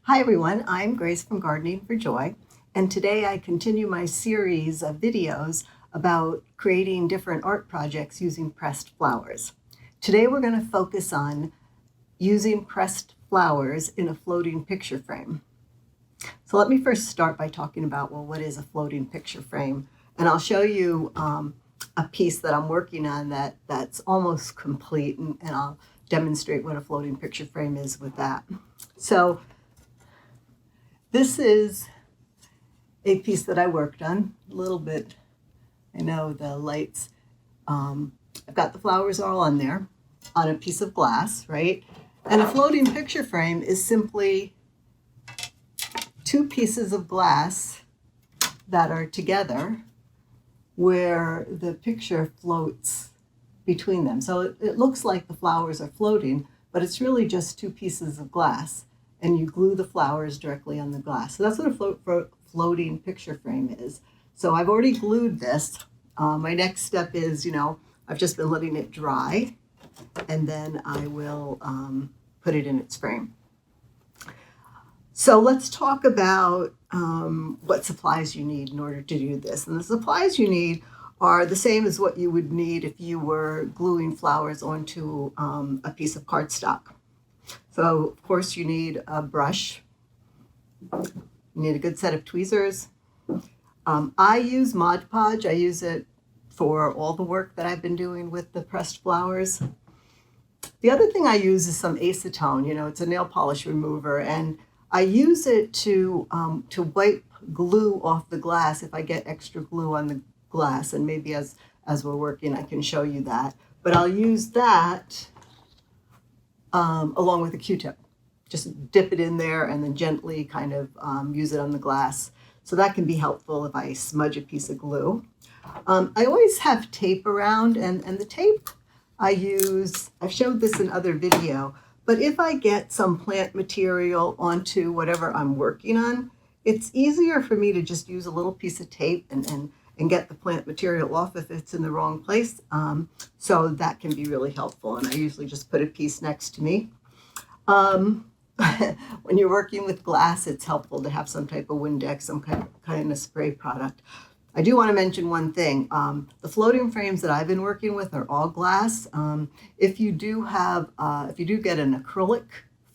Hi everyone, I'm Grace from Gardening for Joy, and today I continue my series of videos about creating different art projects using pressed flowers. Today we're going to focus on using pressed flowers in a floating picture frame. So let me first start by talking about, well, what is a floating picture frame? And I'll show you a piece that I'm working on that's almost complete, and I'll demonstrate what a floating picture frame is with that. So this is a piece that I worked on a little bit. I know the lights, I've got the flowers all on there on a piece of glass, right? And a floating picture frame is simply two pieces of glass that are together where the picture floats between them. So it looks like the flowers are floating, but it's really just two pieces of glass, and you glue the flowers directly on the glass. So that's what a floating picture frame is. So I've already glued this. My next step is, I've just been letting it dry, and then I will put it in its frame. So let's talk about what supplies you need in order to do this. And the supplies you need are the same as what you would need if you were gluing flowers onto a piece of cardstock. So of course you need a brush, you need a good set of tweezers. I use Mod Podge. I use it for all the work that I've been doing with the pressed flowers. The other thing I use is some acetone. It's a nail polish remover, and I use it to wipe glue off the glass if I get extra glue on the glass, and maybe as we're working I can show you that. But I'll use that along with a Q-tip. Just dip it in there and then gently kind of use it on the glass. So that can be helpful if I smudge a piece of glue. I always have tape around, and the tape I use, I've showed this in other video, but if I get some plant material onto whatever I'm working on, it's easier for me to just use a little piece of tape and get the plant material off if it's in the wrong place. So that can be really helpful, and I usually just put a piece next to me. When you're working with glass, it's helpful to have some type of Windex, some kind of spray product. I do want to mention one thing. The floating frames that I've been working with are all glass. If you do get an acrylic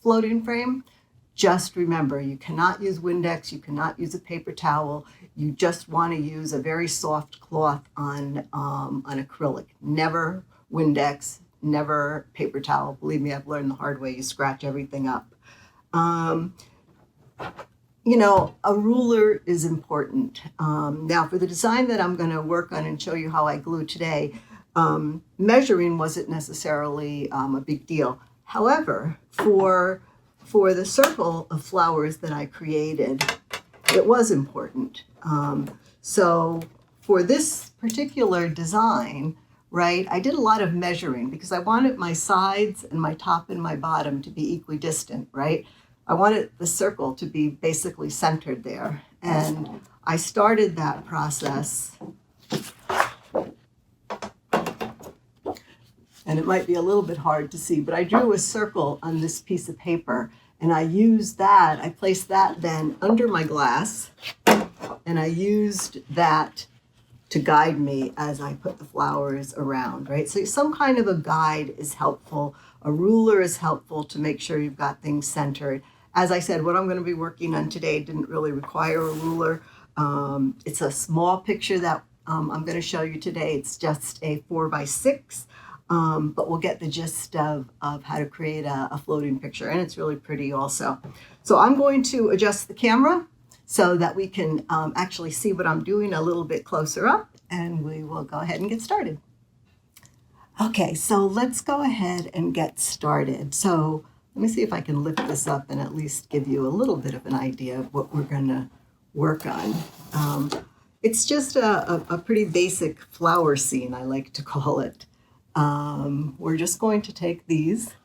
floating frame, just remember you cannot use Windex, you cannot use a paper towel. You just want to use a very soft cloth on acrylic. Never Windex, never paper towel. Believe me, I've learned the hard way. You scratch everything up. A ruler is important. Now, for the design that I'm going to work on and show you how I glue today, measuring wasn't necessarily a big deal. However, for the circle of flowers that I created, it was important. So for this particular design, right, I did a lot of measuring because I wanted my sides and my top and my bottom to be equidistant, right? I wanted the circle to be basically centered there. And I started that process, and it might be a little bit hard to see, but I drew a circle on this piece of paper, and I placed that then under my glass, and I used that to guide me as I put the flowers around, right? So some kind of a guide is helpful. A ruler is helpful to make sure you've got things centered. As I said, what I'm going to be working on today didn't really require a ruler. It's a small picture that I'm going to show you today. It's just a 4x6, but we'll get the gist of how to create a floating picture, and it's really pretty also. So I'm going to adjust the camera so that we can actually see what I'm doing a little bit closer up, and we will go ahead and get started. Okay, so let's go ahead and get started. So let me see if I can lift this up and at least give you a little bit of an idea of what we're going to work on. It's just a pretty basic flower scene, I like to call it. We're just going to take these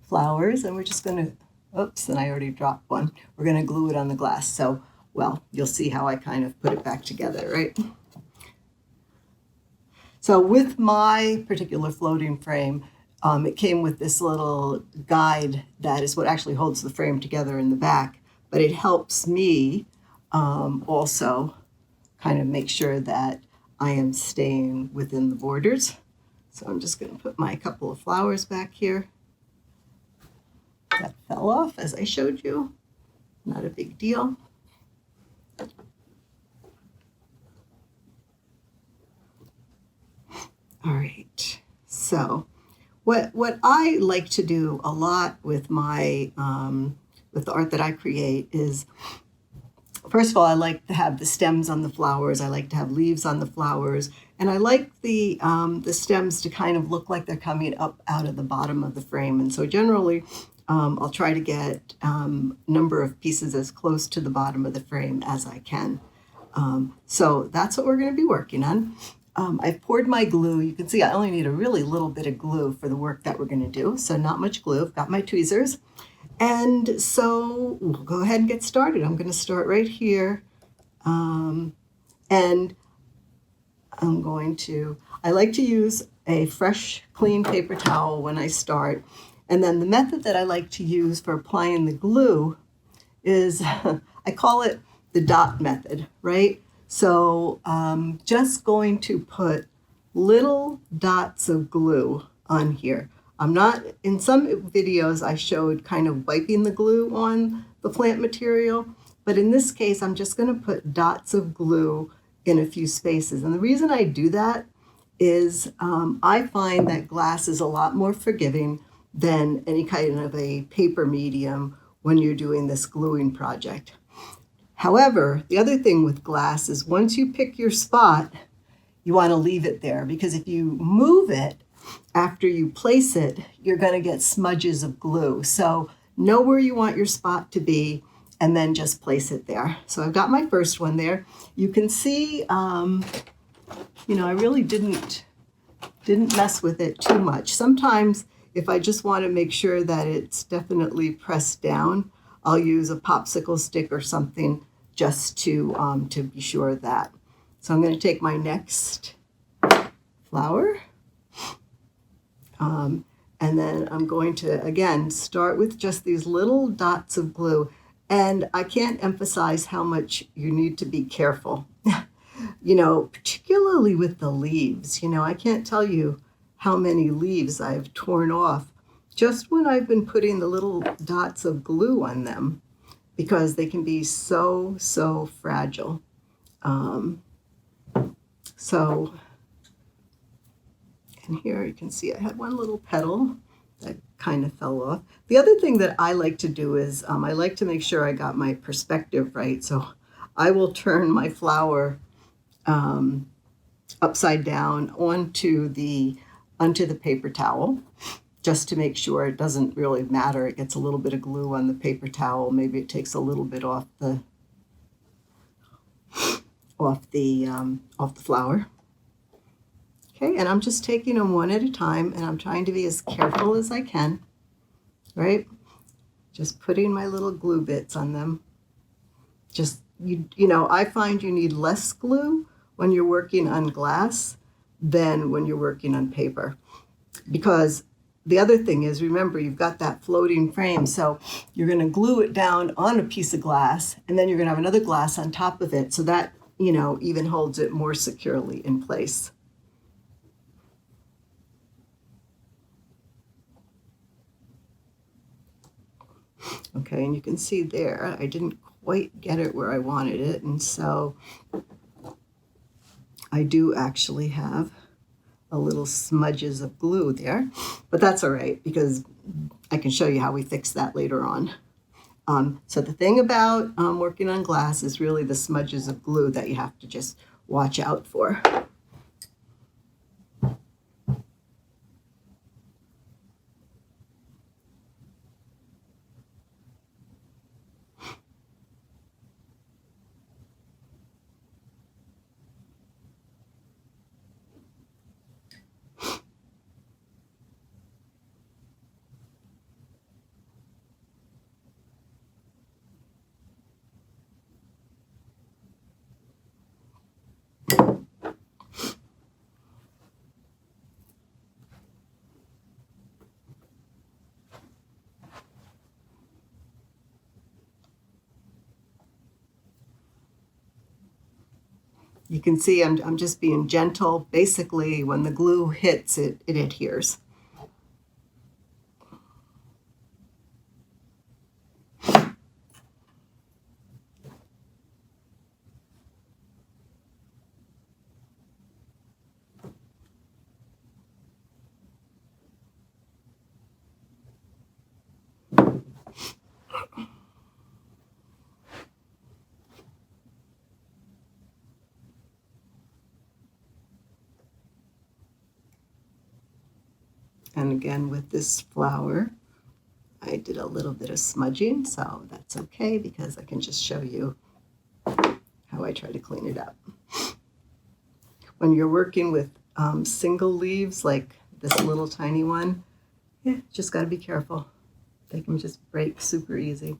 flowers and we're just going to, oops, and I already dropped one. We're going to glue it on the glass. So, well, you'll see how I kind of put it back together, right? So with my particular floating frame, it came with this little guide that is what actually holds the frame together in the back. but it helps me also kind of make sure that I am staying within the borders. So I'm just going to put my couple of flowers back here. That fell off as I showed you. Not a big deal. All right, so what I like to do a lot with my with the art that I create is, first of all, I like to have the stems on the flowers. I like to have leaves on the flowers, and I like the stems to kind of look like they're coming up out of the bottom of the frame. And so generally, I'll try to get number of pieces as close to the bottom of the frame as I can. So that's what we're going to be working on. I've poured my glue. You can see I only need a really little bit of glue for the work that we're going to do, so not much glue. I've got my tweezers. And so we'll go ahead and get started. I'm going to start right here. And I like to use a fresh, clean paper towel when I start. And then the method that I like to use for applying the glue is, I call it the dot method, right? So just going to put little dots of glue on here. I'm not, in some videos I showed kind of wiping the glue on the plant material, but in this case I'm just going to put dots of glue in a few spaces. And the reason I do that is I find that glass is a lot more forgiving than any kind of a paper medium when you're doing this gluing project. However, the other thing with glass is once you pick your spot, you want to leave it there, because if you move it after you place it, you're going to get smudges of glue. So know where you want your spot to be and then just place it there. So I've got my first one there. You can see, you know, I really didn't mess with it too much. Sometimes if I just want to make sure that it's definitely pressed down, I'll use a popsicle stick or something just to be sure of that. So I'm going to take my next flower, and then I'm going to, again, start with just these little dots of glue. And I can't emphasize how much you need to be careful, you know, particularly with the leaves. You know, I can't tell you how many leaves I've torn off just when I've been putting the little dots of glue on them, because they can be so, so fragile. And here you can see I had one little petal that kind of fell off. The other thing that I like to do is I like to make sure I got my perspective right. So I will turn my flower upside down onto the paper towel, just to make sure. It doesn't really matter. It gets a little bit of glue on the paper towel. Maybe it takes a little bit off the flower. Okay, and I'm just taking them one at a time, and I'm trying to be as careful as I can, right? Just putting my little glue bits on them. Just, you know, I find you need less glue when you're working on glass than when you're working on paper, because the other thing is, remember, you've got that floating frame, so you're going to glue it down on a piece of glass, and then you're going to have another glass on top of it, so that, you know, even holds it more securely in place. Okay, and you can see there, I didn't quite get it where I wanted it, and so I do actually have a little smudges of glue there, but that's all right, because I can show you how we fix that later on. So the thing about working on glass is really the smudges of glue that you have to just watch out for. You can see I'm just being gentle. Basically, when the glue hits, it adheres. And again, with this flower, I did a little bit of smudging, so that's okay because I can just show you how I try to clean it up. When you're working with single leaves, like this little tiny one, yeah, just got to be careful. They can just break super easy.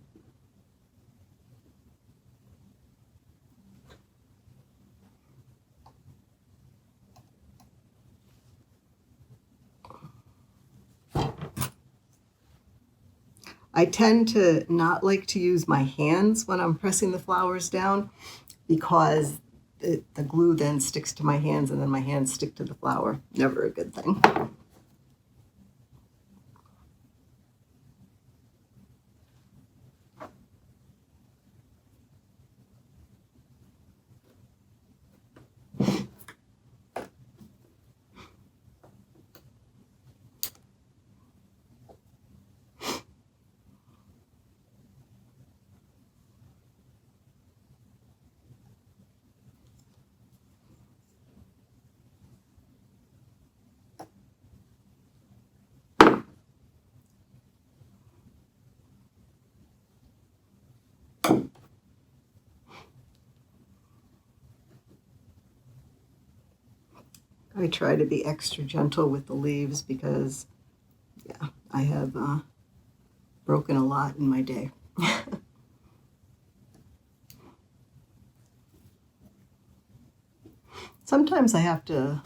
I tend to not like to use my hands when I'm pressing the flowers down because the glue then sticks to my hands and then my hands stick to the flower. Never a good thing. I try to be extra gentle with the leaves because, yeah, I have broken a lot in my day. Sometimes I have to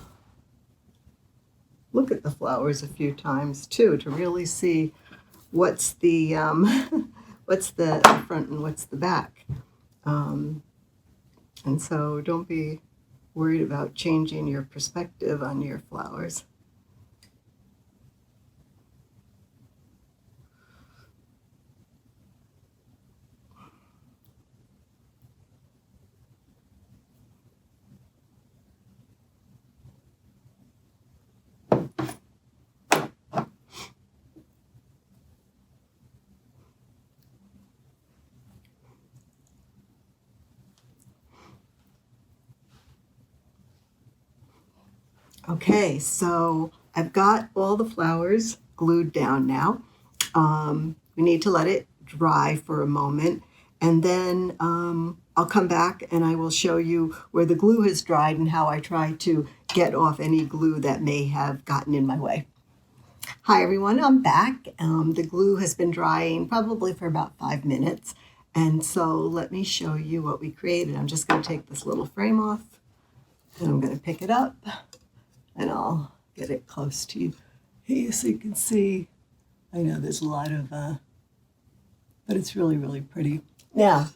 look at the flowers a few times too to really see what's the what's the front and what's the back. And so don't be worried about changing your perspective on your flowers. Okay, so I've got all the flowers glued down now. We need to let it dry for a moment, and then I'll come back and I will show you where the glue has dried and how I try to get off any glue that may have gotten in my way. Hi everyone, I'm back. The glue has been drying probably for about 5 minutes, and so let me show you what we created. I'm just going to take this little frame off and I'm going to pick it up and I'll get it close to you here so you can see. I know there's a lot of, but it's really, really pretty. Now,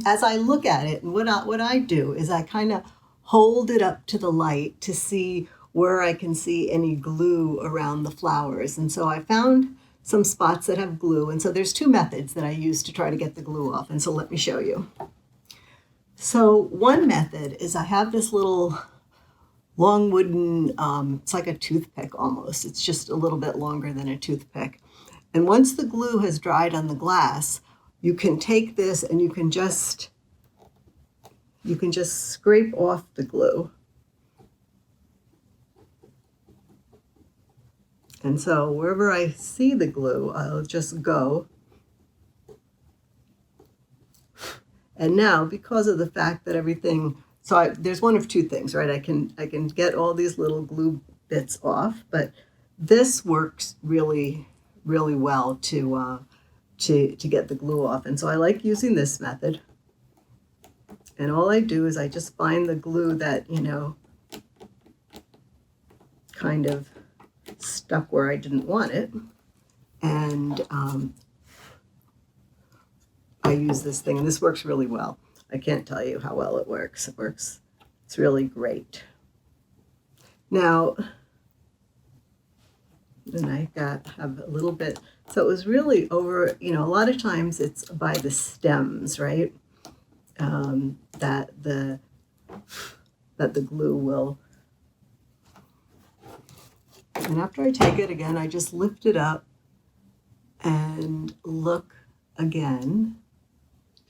as I look at it, and what I do is I kind of hold it up to the light to see where I can see any glue around the flowers. And so I found some spots that have glue. And so there's 2 methods that I use to try to get the glue off. And so let me show you. So one method is I have this little long wooden, it's like a toothpick almost. It's just a little bit longer than a toothpick. And once the glue has dried on the glass, you can take this and you can just scrape off the glue. And so wherever I see the glue, I'll just go. And now, because of the fact that everything, there's one of 2 things, right? I can get all these little glue bits off, but this works really, really well to get the glue off. And so I like using this method. And all I do is I just find the glue that, kind of stuck where I didn't want it. And I use this thing, and this works really well. I can't tell you how well it works. It's It's really great. Now, and I have a little bit, so it was really over, a lot of times it's by the stems, right? That the glue will, and after I take it again, I just lift it up and look again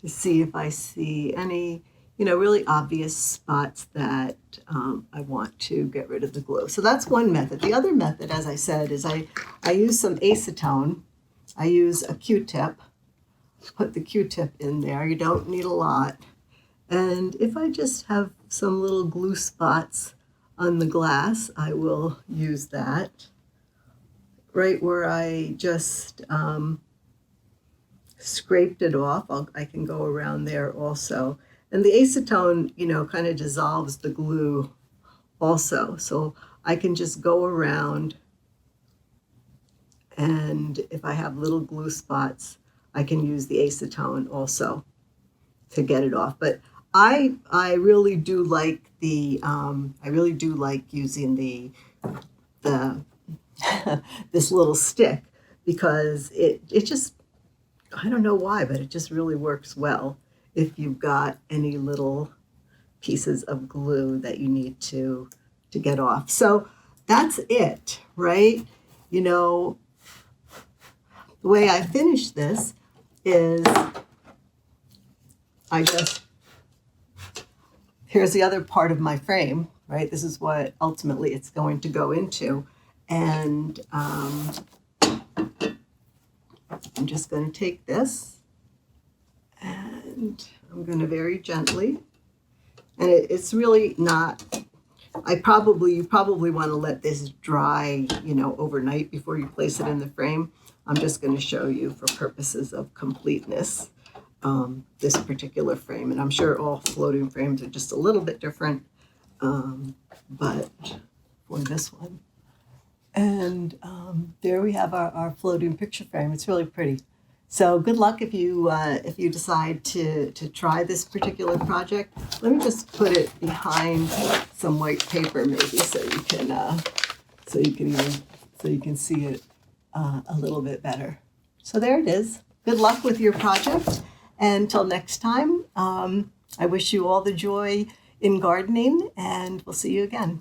to see if I see any, really obvious spots that I want to get rid of the glue. So that's one method. The other method, as I said, is I use some acetone. I use a Q-tip. Put the Q-tip in there. You don't need a lot. And if I just have some little glue spots on the glass, I will use that. Right where I just scraped it off, I can go around there also. And the acetone, kind of dissolves the glue also. So I can just go around, and if I have little glue spots, I can use the acetone also to get it off. But I really do like using the this little stick, because it just, I don't know why, but it just really works well if you've got any little pieces of glue that you need to get off. So that's it, right? The way I finish this is here's the other part of my frame, right? This is what ultimately it's going to go into. And I'm just going to take this, and I'm going to very gently, and it's really not, you probably want to let this dry, overnight before you place it in the frame. I'm just going to show you for purposes of completeness this particular frame, and I'm sure all floating frames are just a little bit different, but for this one. And there we have our floating picture frame. It's really pretty. So good luck if you decide to try this particular project. Let me just put it behind some white paper, maybe, so you can see it a little bit better. So there it is. Good luck with your project. And until next time, I wish you all the joy in gardening, and we'll see you again.